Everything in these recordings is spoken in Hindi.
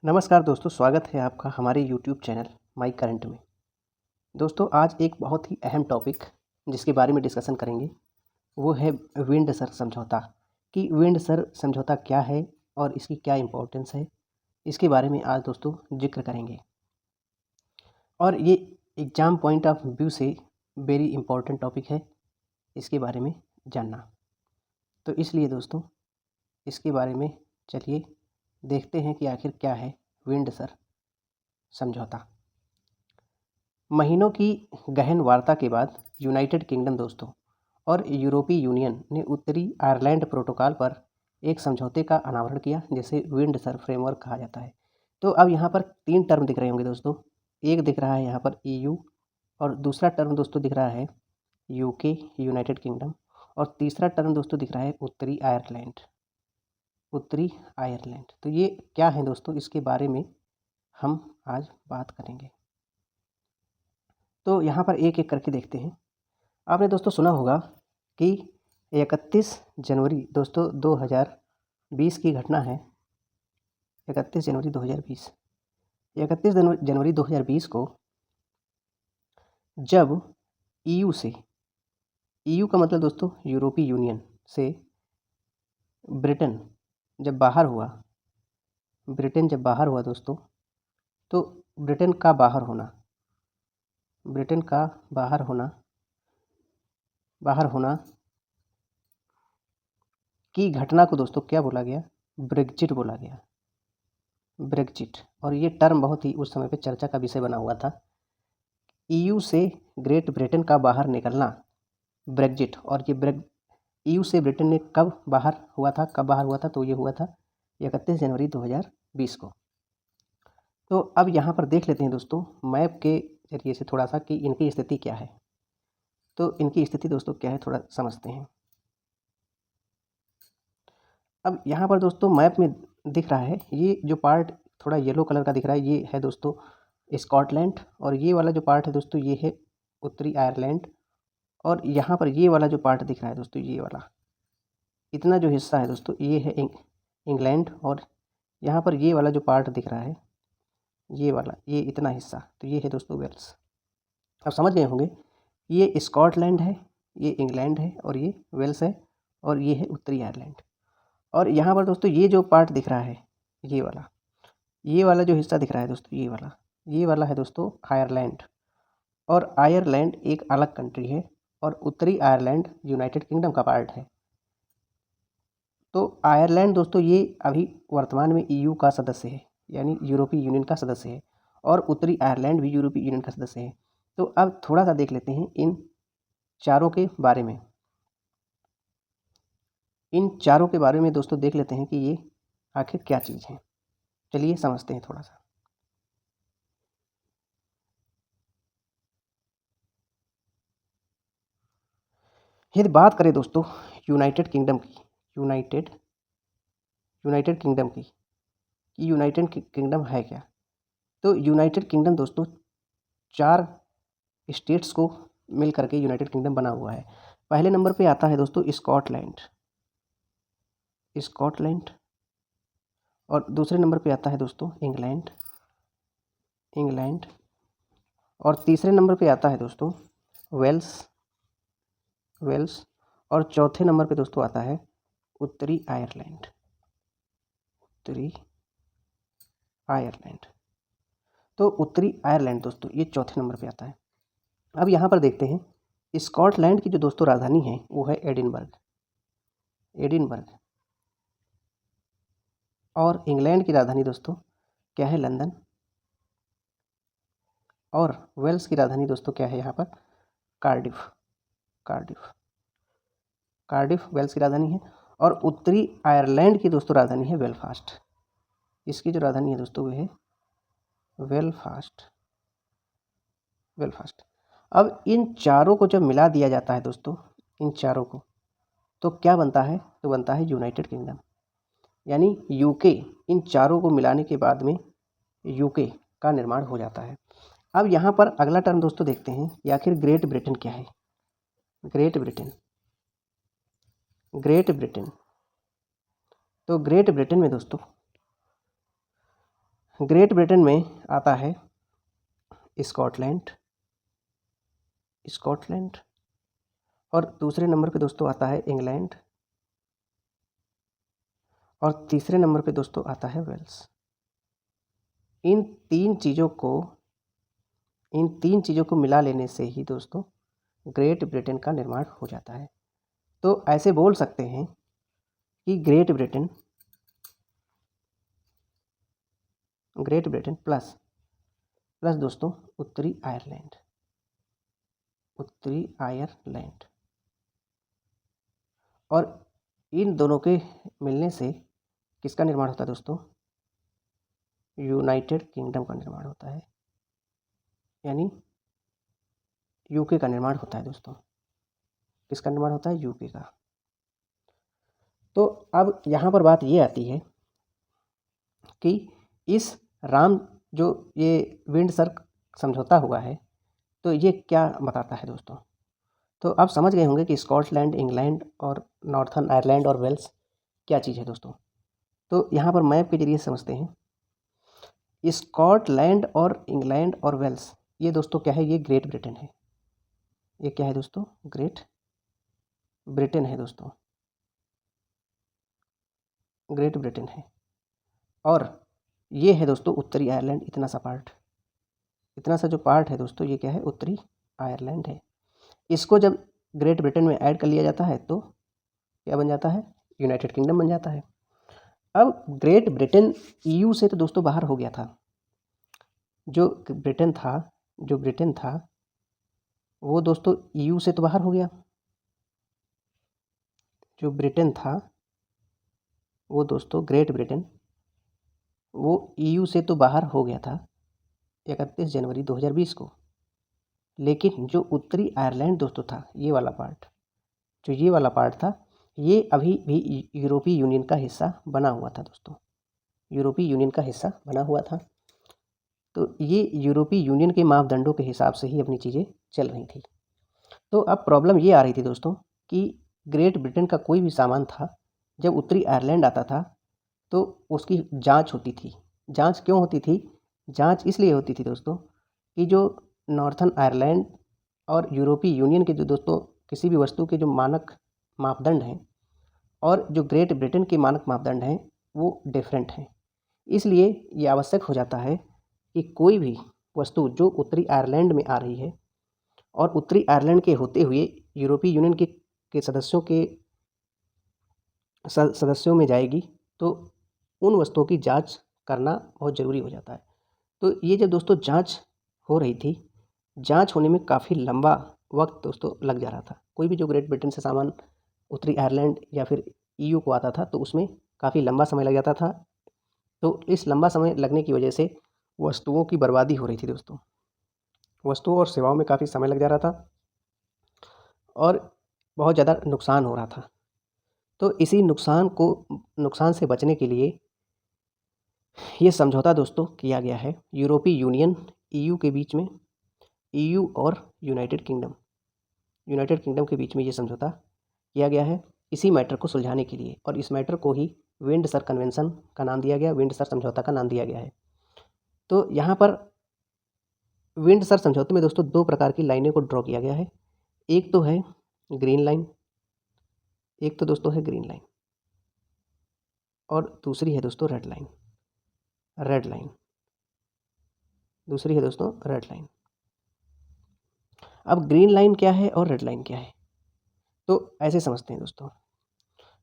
नमस्कार दोस्तों, स्वागत है आपका हमारे यूट्यूब चैनल माई करंट में। दोस्तों, आज एक बहुत ही अहम टॉपिक जिसके बारे में डिस्कशन करेंगे वो है विंडसर समझौता। कि विंडसर समझौता क्या है और इसकी क्या इम्पोर्टेंस है, इसके बारे में आज दोस्तों जिक्र करेंगे। और ये एग्ज़ाम पॉइंट ऑफ व्यू से वेरी इम्पोर्टेंट टॉपिक है इसके बारे में जानना। तो इसलिए दोस्तों इसके बारे में चलिए देखते हैं कि आखिर क्या है विंडसर समझौता। महीनों की गहन वार्ता के बाद यूनाइटेड किंगडम दोस्तों और यूरोपीय यूनियन ने उत्तरी आयरलैंड प्रोटोकॉल पर एक समझौते का अनावरण किया, जिसे विंडसर फ्रेमवर्क कहा जाता है। तो अब यहाँ पर 3 टर्म दिख रहे होंगे दोस्तों। एक दिख रहा है यहाँ पर EU, और दूसरा टर्म दोस्तों दिख रहा है UK यूनाइटेड किंगडम, और तीसरा टर्म दोस्तों दिख रहा है उत्तरी आयरलैंड। उत्तरी आयरलैंड तो ये क्या है दोस्तों, इसके बारे में हम आज बात करेंगे। तो यहाँ पर एक एक करके देखते हैं। आपने दोस्तों सुना होगा कि 31 जनवरी दोस्तों 2020 की घटना है। 31 जनवरी 2020 31 जनवरी 2020 को जब EU से, EU का मतलब दोस्तों यूरोपीय यूनियन से ब्रिटेन जब बाहर हुआ, दोस्तों, तो ब्रिटेन का बाहर होना की घटना को दोस्तों क्या बोला गया? ब्रेग्जिट बोला गया। ब्रेग्जिट। और ये टर्म बहुत ही उस समय पे चर्चा का विषय बना हुआ था। EU से ग्रेट ब्रिटेन का बाहर निकलना, ब्रेग्जिट। और ये EU से ब्रिटेन ने कब बाहर हुआ था? तो ये हुआ था 31 जनवरी 2020 को। तो अब यहाँ पर देख लेते हैं दोस्तों मैप के जरिए से थोड़ा सा कि इनकी स्थिति क्या है। तो इनकी स्थिति दोस्तों क्या है, थोड़ा समझते हैं। अब यहाँ पर दोस्तों मैप में दिख रहा है, ये जो पार्ट थोड़ा येलो कलर का दिख रहा है, ये है दोस्तों स्कॉटलैंड। और ये वाला जो पार्ट है दोस्तों, ये है उत्तरी आयरलैंड। और यहाँ पर ये वाला जो पार्ट दिख रहा है दोस्तों, ये वाला इतना जो हिस्सा है दोस्तों, ये है इंग्लैंड। और यहाँ पर ये वाला जो पार्ट दिख रहा है, ये वाला, ये इतना हिस्सा, तो ये है दोस्तों वेल्स। अब समझ गए होंगे, ये स्कॉटलैंड है, ये इंग्लैंड है, और ये वेल्स है, और ये है उत्तरी आयरलैंड। और यहाँ पर दोस्तों ये जो पार्ट दिख रहा है, ये वाला जो हिस्सा दिख रहा है दोस्तों, ये वाला है दोस्तों आयरलैंड। और आयरलैंड एक अलग कंट्री है, और उत्तरी आयरलैंड यूनाइटेड किंगडम का पार्ट है। तो आयरलैंड दोस्तों ये अभी वर्तमान में EU का सदस्य है, यानी यूरोपीय यूनियन का सदस्य है, और उत्तरी आयरलैंड भी यूरोपीय यूनियन का सदस्य है। तो अब थोड़ा सा देख लेते हैं इन चारों के बारे में। दोस्तों देख लेते हैं कि ये आखिर क्या चीज़ है। चलिए समझते हैं थोड़ा सा। यदि बात करें दोस्तों यूनाइटेड किंगडम की, यूनाइटेड किंगडम की, कि यूनाइटेड किंगडम है क्या, तो यूनाइटेड किंगडम दोस्तों 4 स्टेट्स को मिल करके यूनाइटेड किंगडम बना हुआ है। पहले नंबर पे आता है दोस्तों स्कॉटलैंड। और दूसरे नंबर पे आता है दोस्तों इंग्लैंड। और तीसरे नंबर पे आता है दोस्तों वेल्स। और चौथे नंबर पे दोस्तों आता है उत्तरी आयरलैंड। तो उत्तरी आयरलैंड दोस्तों ये चौथे नंबर पे आता है। अब यहाँ पर देखते हैं, स्कॉटलैंड की जो दोस्तों राजधानी है वो है एडिनबर्ग। और इंग्लैंड की राजधानी दोस्तों क्या है? लंदन। और वेल्स की राजधानी दोस्तों क्या है यहाँ पर? कार्डिफ वेल्स की राजधानी है। और उत्तरी आयरलैंड की दोस्तों राजधानी है बेलफास्ट। इसकी जो राजधानी है दोस्तों वो है बेलफास्ट। अब इन चारों को जब मिला दिया जाता है दोस्तों, इन चारों को, तो क्या बनता है? तो बनता है यूनाइटेड किंगडम, यानी UK। इन चारों को मिलाने के बाद में UK का निर्माण हो जाता है। अब यहाँ पर अगला टर्म दोस्तों देखते हैं कि आखिर ग्रेट ब्रिटेन क्या है। ग्रेट ब्रिटेन तो ग्रेट ब्रिटेन में दोस्तों ग्रेट ब्रिटेन में आता है स्कॉटलैंड, स्कॉटलैंड, और दूसरे नंबर पे दोस्तों आता है इंग्लैंड, और तीसरे नंबर पे दोस्तों आता है वेल्स। इन तीन चीज़ों को मिला लेने से ही दोस्तों ग्रेट ब्रिटेन का निर्माण हो जाता है। तो ऐसे बोल सकते हैं कि ग्रेट ब्रिटेन प्लस दोस्तों उत्तरी आयरलैंड, और इन दोनों के मिलने से किसका निर्माण होता है दोस्तों? यूनाइटेड किंगडम का निर्माण होता है, यानी यूके का निर्माण होता है दोस्तों। किसका निर्माण होता है? यूके का। तो अब यहाँ पर बात ये आती है कि इस जो ये विंडसर समझौता हुआ है, तो ये क्या बताता है दोस्तों? तो आप समझ गए होंगे कि स्कॉटलैंड, इंग्लैंड और नॉर्थर्न आयरलैंड और वेल्स क्या चीज़ है दोस्तों। तो यहाँ पर मैप के जरिए समझते हैं। स्कॉटलैंड और इंग्लैंड और वेल्स, ये दोस्तों क्या है? ये ग्रेट ब्रिटेन है। ये क्या है दोस्तों? ग्रेट ब्रिटेन है दोस्तों, ग्रेट ब्रिटेन है। और ये है दोस्तों उत्तरी आयरलैंड, इतना सा जो पार्ट है दोस्तों, ये क्या है? उत्तरी आयरलैंड है। इसको जब ग्रेट ब्रिटेन में ऐड कर लिया जाता है तो क्या बन जाता है? यूनाइटेड किंगडम बन जाता है। अब ग्रेट ब्रिटेन ईयू से तो दोस्तों बाहर हो गया था। जो ब्रिटेन था वो दोस्तों ईयू से तो बाहर हो गया। जो ब्रिटेन था वो दोस्तों ग्रेट ब्रिटेन, वो ईयू से तो बाहर हो गया था 31 जनवरी 2020 को। लेकिन जो उत्तरी आयरलैंड दोस्तों था, ये वाला पार्ट था, ये अभी भी यूरोपीय यूनियन का हिस्सा बना हुआ था दोस्तों। यूरोपीय यूनियन का हिस्सा बना हुआ था। तो ये यूरोपीय यूनियन के मापदंडों के हिसाब से ही अपनी चीज़ें चल रही थी। तो अब प्रॉब्लम ये आ रही थी दोस्तों कि ग्रेट ब्रिटेन का कोई भी सामान था, जब उत्तरी आयरलैंड आता था तो उसकी जांच होती थी। जांच क्यों होती थी? जांच इसलिए होती थी दोस्तों कि जो नॉर्थर्न आयरलैंड और यूरोपीय यूनियन के जो दोस्तों किसी भी वस्तु के जो मानक मापदंड हैं और जो ग्रेट ब्रिटेन के मानक मापदंड हैं वो डिफरेंट हैं। इसलिए ये आवश्यक हो जाता है कि कोई भी वस्तु जो उत्तरी आयरलैंड में आ रही है और उत्तरी आयरलैंड के होते हुए यूरोपीय यूनियन के सदस्यों में जाएगी, तो उन वस्तुओं की जांच करना बहुत ज़रूरी हो जाता है। तो ये जब दोस्तों जांच हो रही थी, जांच होने में काफ़ी लंबा वक्त दोस्तों लग जा रहा था। कोई भी जो ग्रेट ब्रिटेन से सामान उत्तरी आयरलैंड या फिर ईयू को आता था तो उसमें काफ़ी लंबा समय लग जाता था। तो इस लंबा समय लगने की वजह से वस्तुओं की बर्बादी हो रही थी दोस्तों। वस्तुओं और सेवाओं में काफ़ी समय लग जा रहा था और बहुत ज़्यादा नुकसान हो रहा था। तो इसी नुकसान से बचने के लिए ये समझौता दोस्तों किया गया है यूरोपीय यूनियन ईयू के बीच में। ईयू और यूनाइटेड किंगडम के बीच में ये समझौता किया गया है इसी मैटर को सुलझाने के लिए, और इस मैटर को ही विंडसर कन्वेंशन का नाम दिया गया, विंडसर समझौता का नाम दिया गया है। तो यहाँ पर विंडसर समझौते में दोस्तों दो प्रकार की लाइनें को ड्रॉ किया गया है। एक तो है ग्रीन लाइन, और दूसरी है दोस्तों रेड लाइन। अब ग्रीन लाइन क्या है और रेड लाइन क्या है, तो ऐसे समझते हैं दोस्तों।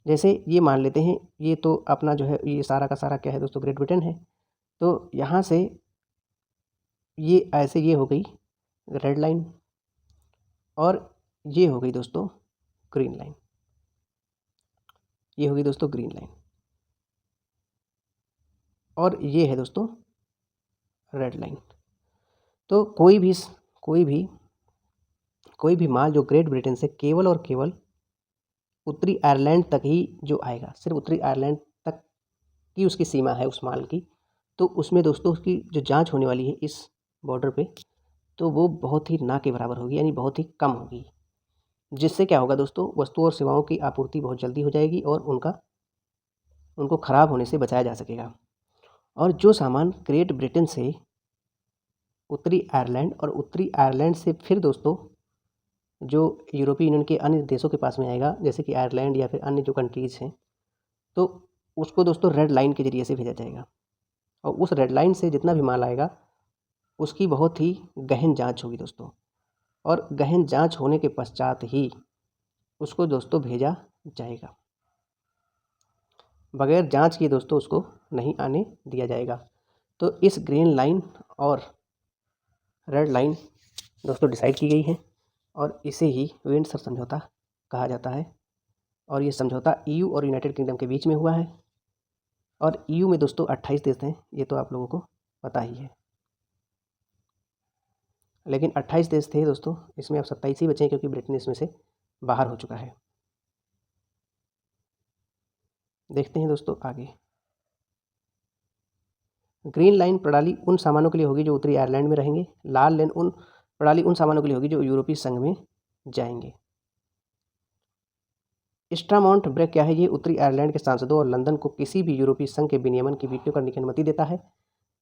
जैसे ये मान लेते हैं ये तो अपना जो है ये सारा का सारा क्या है दोस्तों? ग्रेट ब्रिटेन है। तो यहाँ से ये हो गई रेड लाइन और ये हो गई दोस्तों ग्रीन लाइन। और ये है दोस्तों रेड लाइन। तो कोई भी माल जो ग्रेट ब्रिटेन से केवल और केवल उत्तरी आयरलैंड तक ही जो आएगा, सिर्फ उत्तरी आयरलैंड तक की उसकी सीमा है उस माल की, तो उसमें दोस्तों उसकी जो जांच होने वाली है इस बॉर्डर पे, तो वो बहुत ही ना के बराबर होगी, यानी बहुत ही कम होगी। जिससे क्या होगा दोस्तों? वस्तु और सेवाओं की आपूर्ति बहुत जल्दी हो जाएगी और उनको ख़राब होने से बचाया जा सकेगा। और जो सामान ग्रेट ब्रिटेन से उत्तरी आयरलैंड और उत्तरी आयरलैंड से फिर दोस्तों जो यूरोपीय यूनियन के अन्य देशों के पास में आएगा, जैसे कि आयरलैंड या फिर अन्य जो कंट्रीज़ हैं, तो उसको दोस्तों रेड लाइन के ज़रिए से भेजा जाएगा। और उस रेड लाइन से जितना भी माल आएगा उसकी बहुत ही गहन जांच होगी दोस्तों, और गहन जांच होने के पश्चात ही उसको दोस्तों भेजा जाएगा। बगैर जांच किए दोस्तों उसको नहीं आने दिया जाएगा। तो इस ग्रीन लाइन और रेड लाइन दोस्तों डिसाइड की गई है और इसे ही विंडसर समझौता कहा जाता है। और ये समझौता EU और यूनाइटेड किंगडम के बीच में हुआ है। और EU में दोस्तों 28 देश हैं, ये तो आप लोगों को पता ही है। लेकिन 28 देश थे दोस्तों, इसमें अब 27 ही बचे हैं क्योंकि ब्रिटेन इसमें से बाहर हो चुका है। देखते हैं दोस्तों आगे। ग्रीन लाइन प्रणाली उन सामानों के लिए होगी जो उत्तरी आयरलैंड में रहेंगे। लाल लाइन प्रणाली उन सामानों के लिए होगी जो यूरोपीय संघ में जाएंगे। स्ट्रामॉन्ट ब्रेक क्या है? ये उत्तरी आयरलैंड के सांसदों और लंदन को किसी भी यूरोपीय संघ के विनियमन की वीटो करने की अनुमति देता है।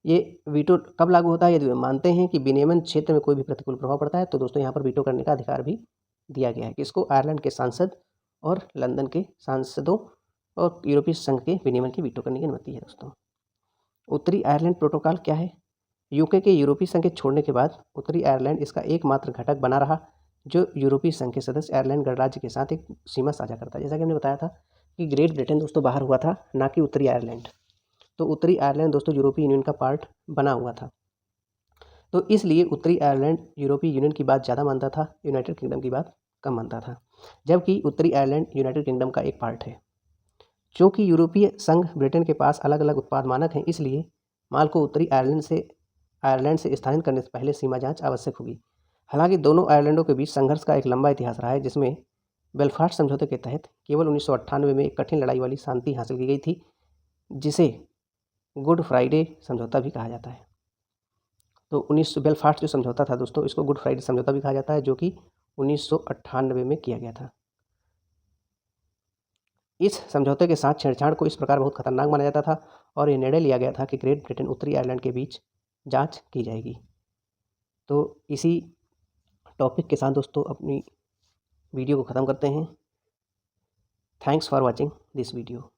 ये वीटो कब लागू होता है? यदि वे मानते हैं कि विनियमन क्षेत्र में कोई भी प्रतिकूल प्रभाव पड़ता है तो दोस्तों यहाँ पर वीटो करने का अधिकार भी दिया गया है। किसको? आयरलैंड के सांसद और लंदन के सांसदों और यूरोपीय संघ के विनियमन की वीटो करने की अनुमति है दोस्तों। उत्तरी आयरलैंड प्रोटोकॉल क्या है? यूके के यूरोपीय संघ के छोड़ने के बाद उत्तरी आयरलैंड इसका एकमात्र घटक बना रहा जो यूरोपीय संघ के सदस्य आयरलैंड गणराज्य के साथ एक सीमा साझा करता है। जैसा कि हमने बताया था कि ग्रेट ब्रिटेन दोस्तों बाहर हुआ था, ना कि उत्तरी आयरलैंड। तो उत्तरी आयरलैंड दोस्तों यूरोपीय यूनियन का पार्ट बना हुआ था, तो इसलिए उत्तरी आयरलैंड यूरोपीय यूनियन की बात ज़्यादा मानता था, यूनाइटेड किंगडम की बात कम मानता था। जबकि उत्तरी आयरलैंड यूनाइटेड किंगडम का एक पार्ट है। चूँकि यूरोपीय संघ ब्रिटेन के पास अलग अलग उत्पाद मानक हैं, इसलिए माल को उत्तरी आयरलैंड से स्थानांतरित करने से पहले सीमा जांच आवश्यक होगी। हालांकि दोनों आयरलैंडों के बीच संघर्ष का एक लंबा इतिहास रहा है, जिसमें बेलफास्ट समझौते के तहत केवल 1998 में एक कठिन लड़ाई वाली शांति हासिल की गई थी, जिसे गुड फ्राइडे समझौता भी कहा जाता है। तो बेलफास्ट जो समझौता था दोस्तों, इसको गुड फ्राइडे समझौता भी कहा जाता है, जो कि 1998 में किया गया था। इस समझौते के साथ छेड़छाड़ को इस प्रकार बहुत खतरनाक माना जाता था और ये निर्णय लिया गया था कि ग्रेट ब्रिटेन उत्तरी आयरलैंड के बीच जांच की जाएगी। तो इसी टॉपिक के साथ दोस्तों अपनी वीडियो को ख़त्म करते हैं। Thanks for watching this video.